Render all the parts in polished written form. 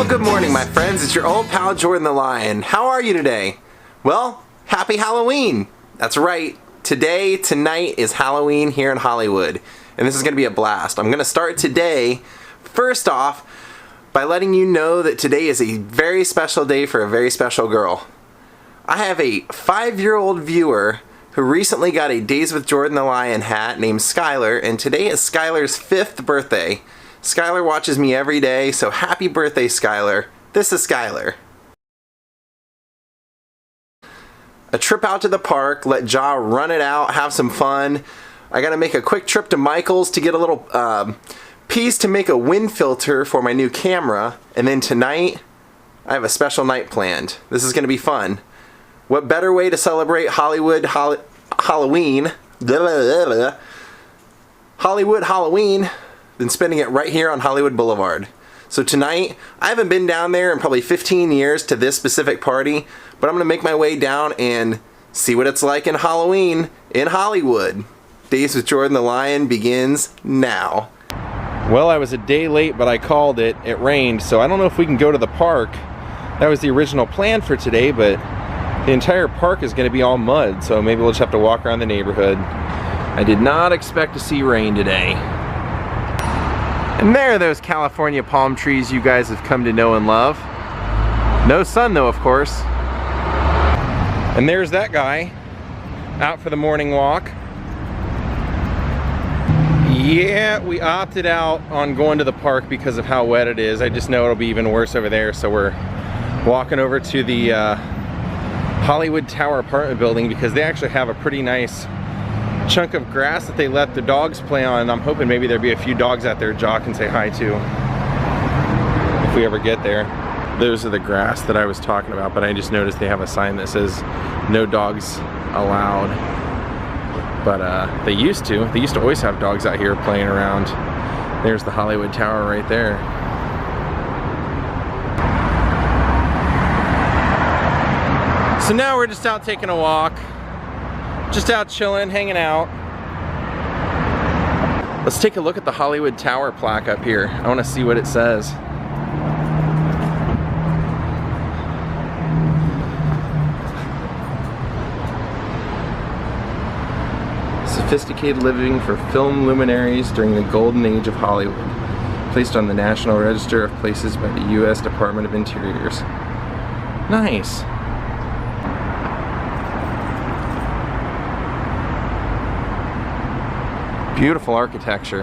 Well, good morning, my friends. It's your old pal Jordan the Lion. How are you today? Well, happy Halloween. That's right. Tonight is Halloween here in Hollywood, and this is going to be a blast. I'm going to start today, first off, by letting you know that today is a very special day for a very special girl. I have a 5-year-old viewer who recently got a Daze with Jordan the Lion hat named Skylar, and today is Skylar's 5th birthday. Skylar watches me every day, so happy birthday, Skylar. This is Skylar. A trip out to the park, let Ja run it out, have some fun. I gotta make a quick trip to Michael's to get a little piece to make a wind filter for my new camera, and then tonight, I have a special night planned. This is gonna be fun. What better way to celebrate Halloween than spending it right here on Hollywood Boulevard. So tonight, I haven't been down there in probably 15 years to this specific party, but I'm gonna make my way down and see what it's like in Halloween in Hollywood. Daze with Jordan the Lion begins now. Well, I was a day late, but I called it. It rained, so I don't know if we can go to the park. That was the original plan for today, but the entire park is gonna be all mud, so maybe we'll just have to walk around the neighborhood. I did not expect to see rain today. And there are those California palm trees you guys have come to know and love. No sun though, of course. And there's that guy out for the morning walk. Yeah, we opted out on going to the park because of how wet it is. I just know it'll be even worse over there, so we're walking over to the Hollywood Tower apartment building because they actually have a pretty nice chunk of grass that they let the dogs play on. I'm hoping maybe there'll be a few dogs out there Ja can say hi to if we ever get there. Those are the grass that I was talking about, but I just noticed they have a sign that says no dogs allowed. But they used to always have dogs out here playing around. There's the Hollywood Tower right there. So now we're just out taking a walk. Just out chilling, hanging out. Let's take a look at the Hollywood Tower plaque up here. I want to see what it says. Sophisticated living for film luminaries during the golden age of Hollywood. Placed on the National Register of Places by the U.S. Department of Interiors. Nice. Beautiful architecture.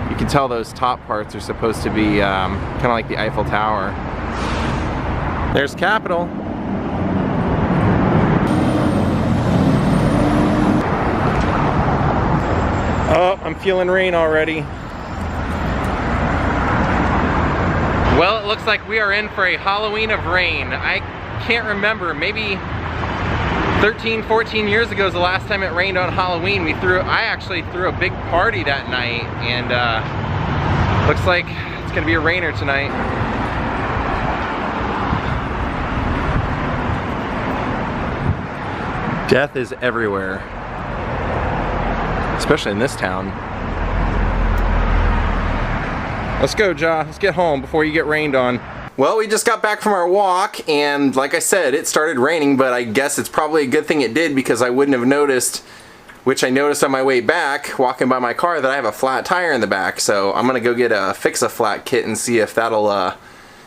You can tell those top parts are supposed to be kind of like the Eiffel Tower. There's Capitol. Oh, I'm feeling rain already. Well, it looks like we are in for a Halloween of rain. I can't remember, maybe 13, 14 years ago is the last time it rained on Halloween. I actually threw a big party that night, and looks like it's gonna be a rainer tonight. Death is everywhere, especially in this town. Let's go, Ja. Let's get home before you get rained on. Well, we just got back from our walk, and like I said, it started raining, but I guess it's probably a good thing it did because I wouldn't have noticed, which I noticed on my way back, walking by my car, that I have a flat tire in the back. So I'm gonna go get a Fix-A-Flat kit and see if that'll,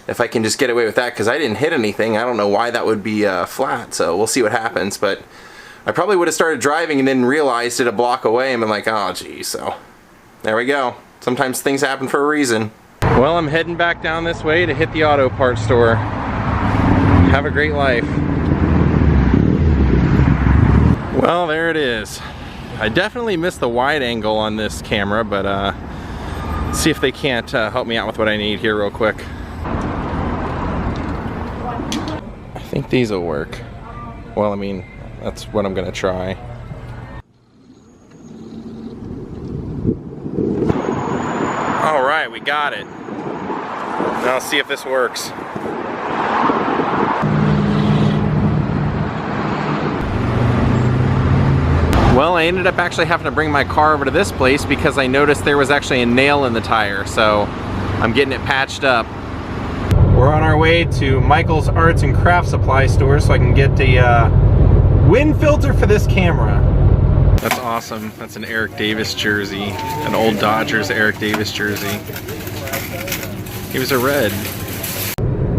if I can just get away with that, because I didn't hit anything. I don't know why that would be flat, so we'll see what happens. But I probably would have started driving and then realized it a block away and been like, oh geez, so there we go. Sometimes things happen for a reason. Well, I'm heading back down this way to hit the auto parts store. Have a great life. Well, there it is. I definitely missed the wide angle on this camera, but see if they can't help me out with what I need here real quick. I think these will work. Well, I mean, that's what I'm gonna try. All right, we got it. Now let's see if this works. Well, I ended up actually having to bring my car over to this place because I noticed there was actually a nail in the tire, so I'm getting it patched up. way to Michael's Arts and Craft Supply store so I can get the wind filter for this camera. That's awesome. That's an Eric Davis jersey, an old Dodgers Eric Davis jersey. He was a red.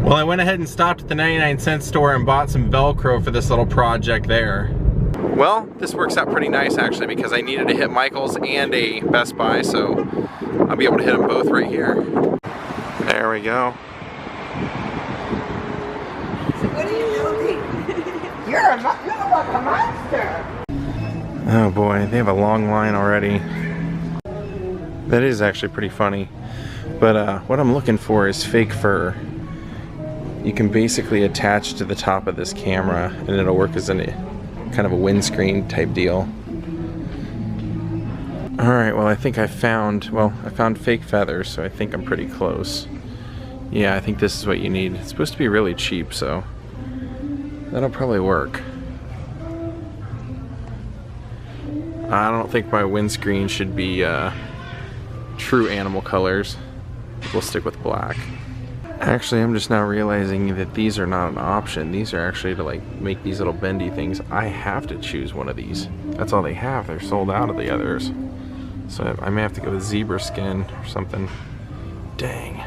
Well, I went ahead and stopped at the 99-cent store and bought some Velcro for this little project there. Well, this works out pretty nice actually, because I needed to hit Michael's and a Best Buy, so I'll be able to hit them both right here. There we go. So what are you doing? You're like a monster. Oh boy, they have a long line already. That is actually pretty funny. But what I'm looking for is fake fur. You can basically attach to the top of this camera and it'll work as a kind of a windscreen type deal. Alright, well I think I found fake feathers, so I think I'm pretty close. Yeah, I think this is what you need. It's supposed to be really cheap, so that'll probably work. I don't think my windscreen should be true animal colors. We'll stick with black. Actually, I'm just now realizing that these are not an option. These are actually to like make these little bendy things. I have to choose one of these. That's all they have. They're sold out of the others. So I may have to go with zebra skin or something. Dang.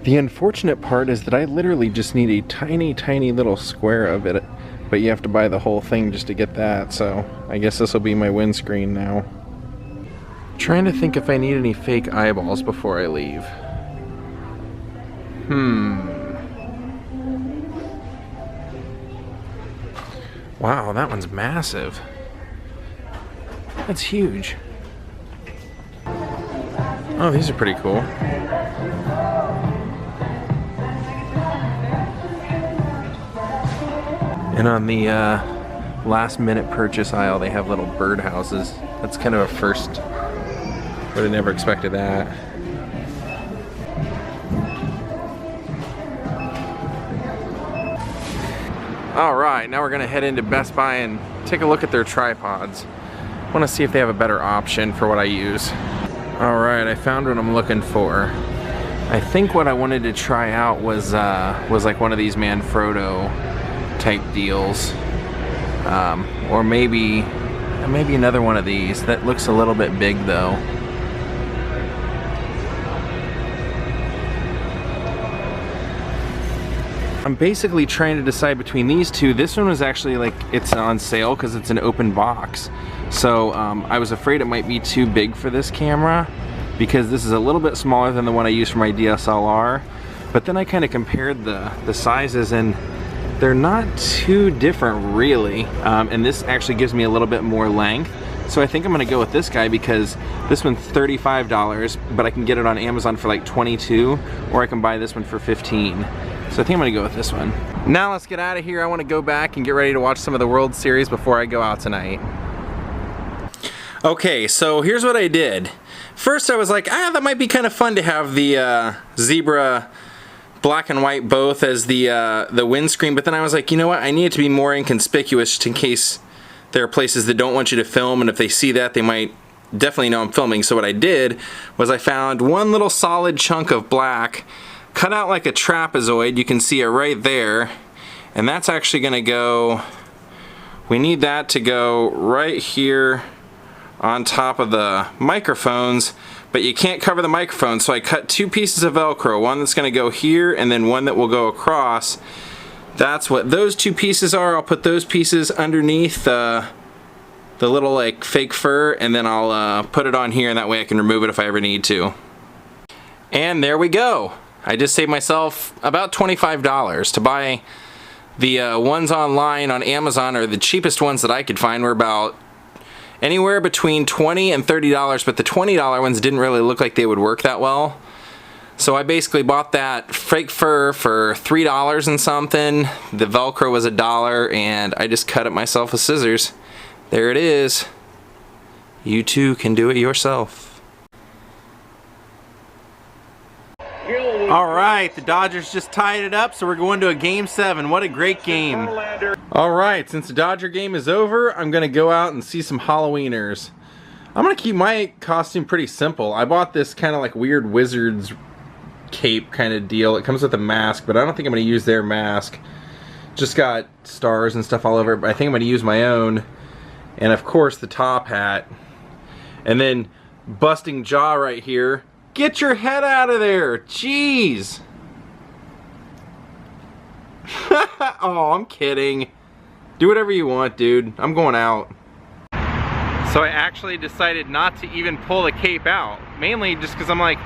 The unfortunate part is that I literally just need a tiny, tiny little square of it, but you have to buy the whole thing just to get that, so I guess this will be my windscreen now. Trying to think if I need any fake eyeballs before I leave. Wow, that one's massive. That's huge. Oh, these are pretty cool. And on the last minute purchase aisle, they have little bird houses. That's kind of a first. Would have never expected that. Alright, now we're going to head into Best Buy and take a look at their tripods. I want to see if they have a better option for what I use. Alright, I found what I'm looking for. I think what I wanted to try out was like one of these Manfrotto type deals. Or maybe another one of these. That looks a little bit big though. I'm basically trying to decide between these two. This one was actually like, it's on sale because it's an open box. So I was afraid it might be too big for this camera because this is a little bit smaller than the one I use for my DSLR. But then I kind of compared the sizes and they're not too different really. And this actually gives me a little bit more length. So I think I'm gonna go with this guy because this one's $35, but I can get it on Amazon for like $22, or I can buy this one for $15. So I think I'm gonna go with this one. Now let's get out of here. I wanna go back and get ready to watch some of the World Series before I go out tonight. Okay, so here's what I did. First I was like, that might be kind of fun to have the zebra black and white both as the windscreen, but then I was like, you know what, I need it to be more inconspicuous just in case there are places that don't want you to film, and if they see that they might definitely know I'm filming. So what I did was I found one little solid chunk of black cut out like a trapezoid. You can see it right there, and that's actually gonna go, we need that to go right here on top of the microphones, but you can't cover the microphone, so I cut two pieces of Velcro, one that's gonna go here and then one that will go across. That's what those two pieces are. I'll put those pieces underneath the little like fake fur, and then I'll put it on here, and that way I can remove it if I ever need to. And there we go. I just saved myself about $25 to buy the ones online on Amazon, or the cheapest ones that I could find were about anywhere between $20 and $30, but the $20 ones didn't really look like they would work that well. So I basically bought that fake fur for $3 and something. The Velcro was $1, and I just cut it myself with scissors. There it is. You too can do it yourself. Alright, the Dodgers just tied it up, so we're going to a Game 7. What a great game. Alright, since the Dodger game is over, I'm going to go out and see some Halloweeners. I'm going to keep my costume pretty simple. I bought this kind of like weird wizard's cape kind of deal. It comes with a mask, but I don't think I'm going to use their mask. Just got stars and stuff all over it, but I think I'm going to use my own. And of course the top hat. And then busting jaw right here. Get your head out of there! Jeez! Oh, I'm kidding. Do whatever you want, dude. I'm going out. So I actually decided not to even pull the cape out. Mainly just because I'm like,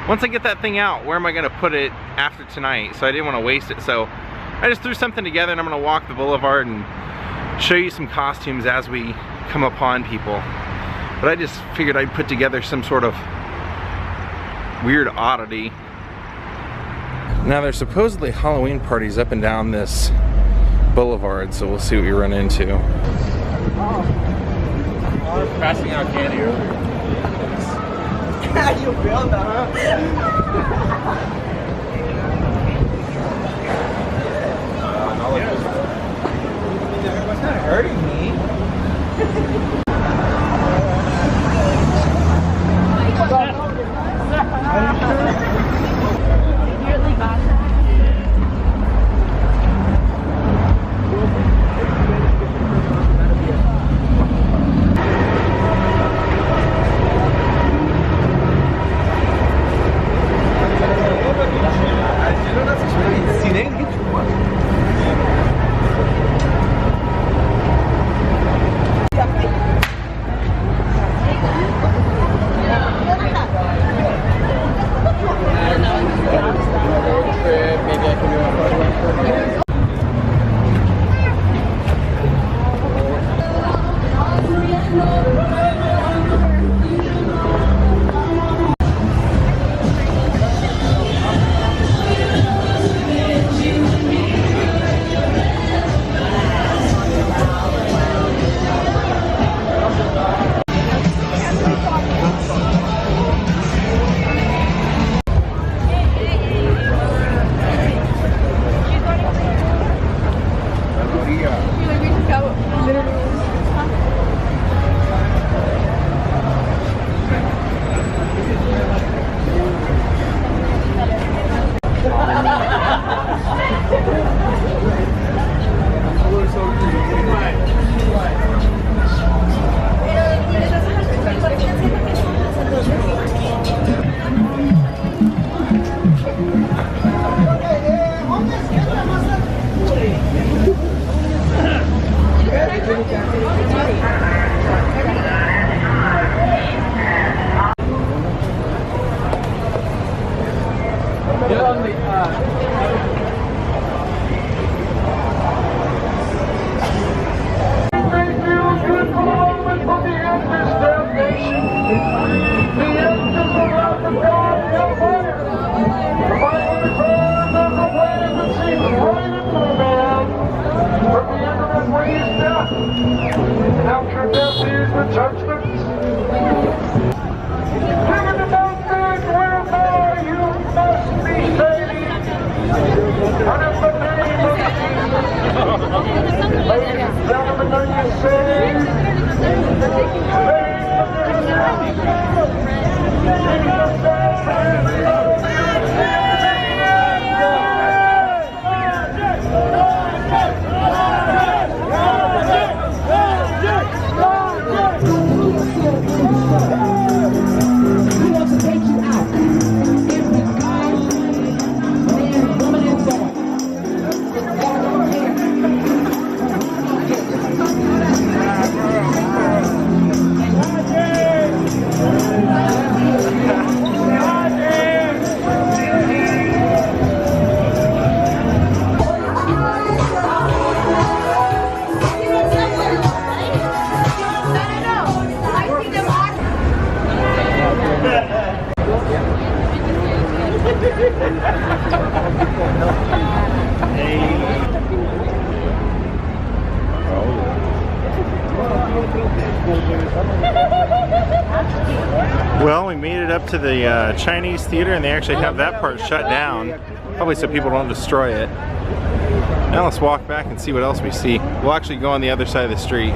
once I get that thing out, where am I going to put it after tonight? So I didn't want to waste it. So I just threw something together and I'm going to walk the boulevard and show you some costumes as we come upon people. But I just figured I'd put together some sort of weird oddity. Now there's supposedly Halloween parties up and down this boulevard, so we'll see what we run into. Passing out candy earlier. How you feel that, huh? It's not hurting me. Well, we made it up to the Chinese theater, and they actually have that part shut down, probably so people don't destroy it. Now let's walk back and see what else we see. We'll actually go on the other side of the street.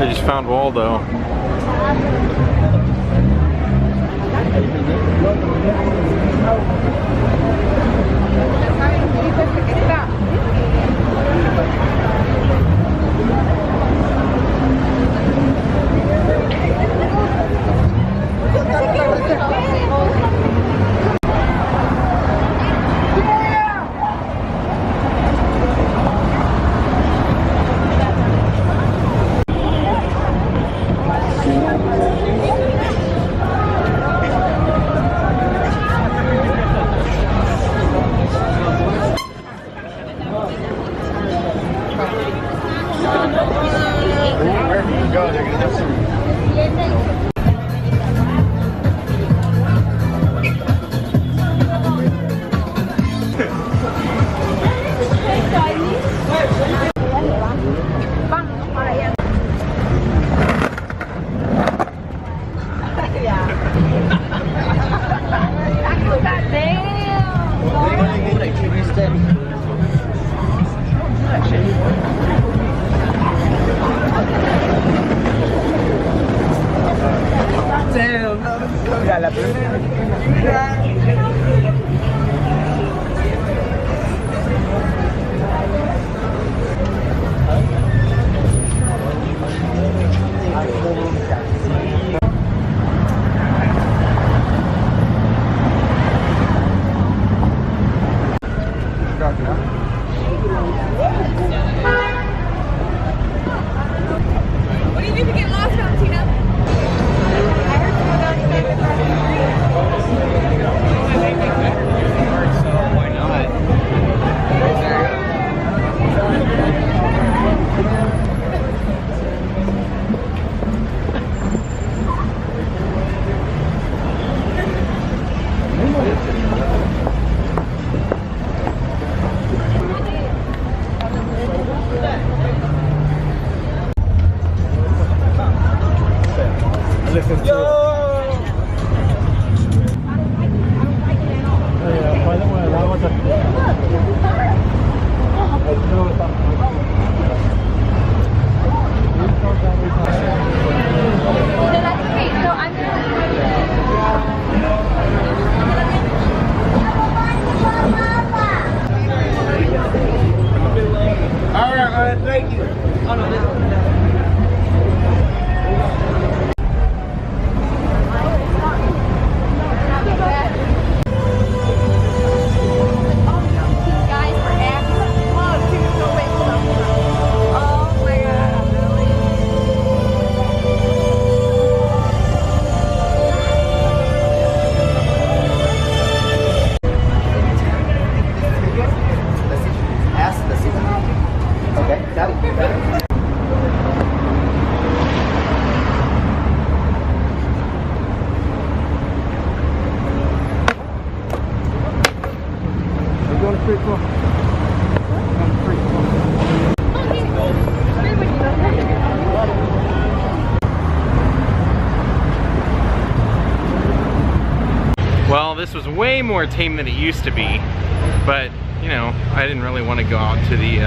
I just found Waldo. What do you need to get lost on, Tina? Why Thank you. Oh, no, this one. Well, this was way more tame than it used to be, but you know, I didn't really want to go out to the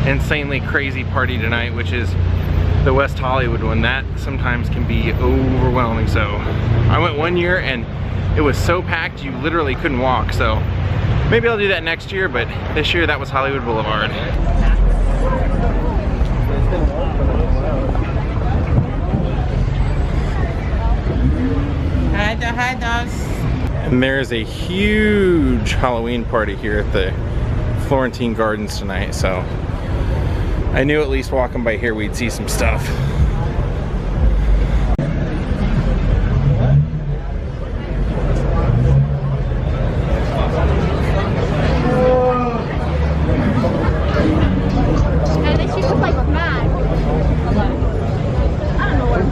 insanely crazy party tonight, which is the West Hollywood one. That sometimes can be overwhelming. So I went one year and it was so packed you literally couldn't walk. So maybe I'll do that next year, but this year that was Hollywood Boulevard. Hi, Daze. And there's a huge Halloween party here at the Florentine Gardens tonight, so I knew at least walking by here we'd see some stuff. And then she was like mad. I don't know what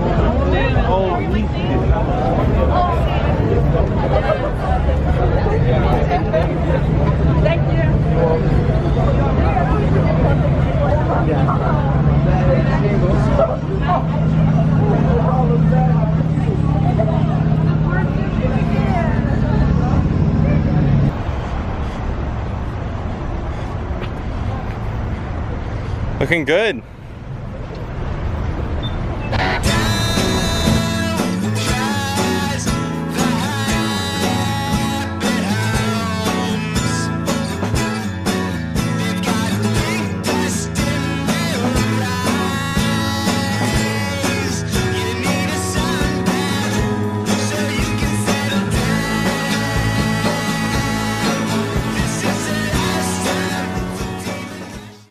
Thank you. Looking good.